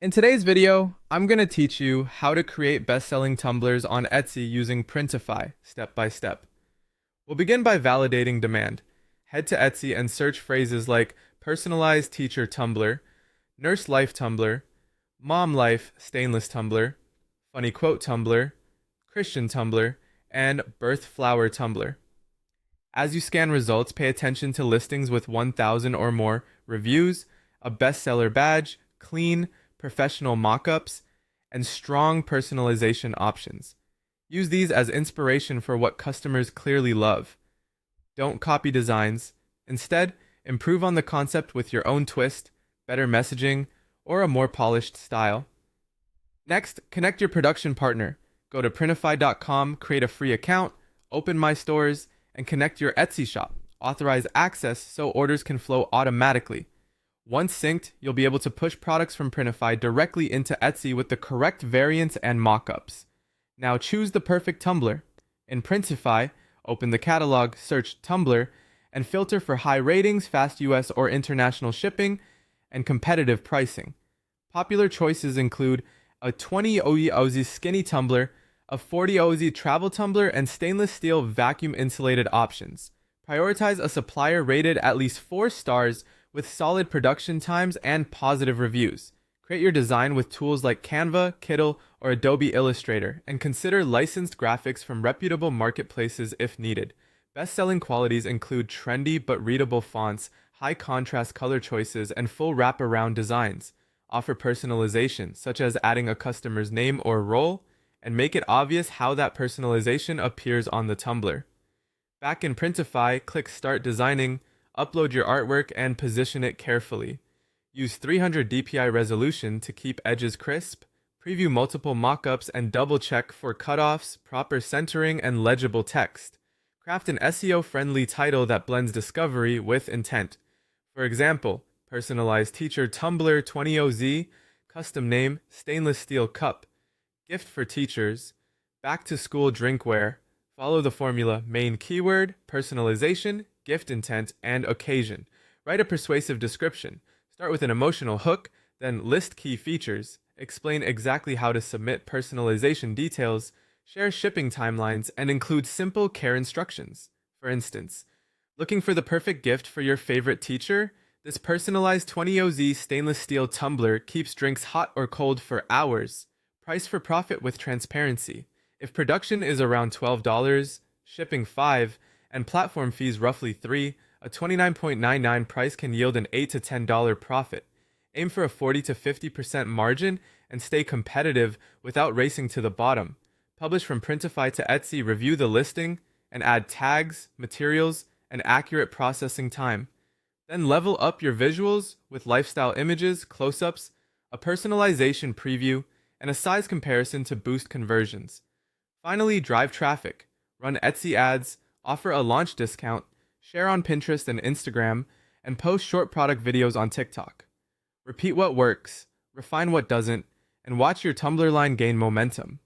In today's video, I'm going to teach you how to create best-selling tumblers on Etsy using Printify step by step. We'll begin by validating demand. Head to Etsy and search phrases like personalized teacher tumbler, nurse life tumbler, mom life stainless tumbler, funny quote tumbler, Christian tumbler, and birth flower tumbler. As you scan results, pay attention to listings with 1,000 or more reviews, a bestseller badge, clean, professional mockups, and strong personalization options. Use these as inspiration for what customers clearly love. Don't copy designs. Instead, improve on the concept with your own twist, better messaging, or a more polished style. Next, connect your production partner. Go to printify.com, create a free account, open My Stores, and connect your Etsy shop. Authorize access so orders can flow automatically. Once synced, you'll be able to push products from Printify directly into Etsy with the correct variants and mockups. Now choose the perfect tumbler. In Printify, open the catalog, search tumbler, and filter for high ratings, fast US or international shipping, and competitive pricing. Popular choices include a 20 oz skinny tumbler, a 40 oz travel tumbler, and stainless steel vacuum insulated options. Prioritize a supplier rated at least 4 stars with solid production times and positive reviews. Create your design with tools like Canva, Kittl, or Adobe Illustrator, and consider licensed graphics from reputable marketplaces if needed. Best-selling qualities include trendy but readable fonts, high contrast color choices, and full wraparound designs. Offer personalization, such as adding a customer's name or role, and make it obvious how that personalization appears on the tumbler. Back in Printify, click Start Designing, upload your artwork, and position it carefully. Use 300 dpi resolution to keep edges crisp, preview multiple mockups, and double-check for cutoffs, proper centering, and legible text. Craft an SEO-friendly title that blends discovery with intent. For example, personalized teacher tumbler 20OZ, custom name, stainless steel cup, gift for teachers, back-to-school drinkware. Follow the formula: main keyword, personalization, gift intent, and occasion. Write a persuasive description. Start with an emotional hook, then list key features. Explain exactly how to submit personalization details, share shipping timelines, and include simple care instructions. For instance, looking for the perfect gift for your favorite teacher? This personalized 20OZ stainless steel tumbler keeps drinks hot or cold for hours. Price for profit with transparency. If production is around $12, shipping $5, and platform fees roughly $3, a $29.99 price can yield an $8 to $10 profit. Aim for a 40 to 50% margin and stay competitive without racing to the bottom. Publish from Printify to Etsy, review the listing, and add tags, materials, and accurate processing time. Then level up your visuals with lifestyle images, close-ups, a personalization preview, and a size comparison to boost conversions. Finally, drive traffic. Run Etsy ads, offer a launch discount, share on Pinterest and Instagram, and post short product videos on TikTok. Repeat what works, refine what doesn't, and watch your Tumblr line gain momentum.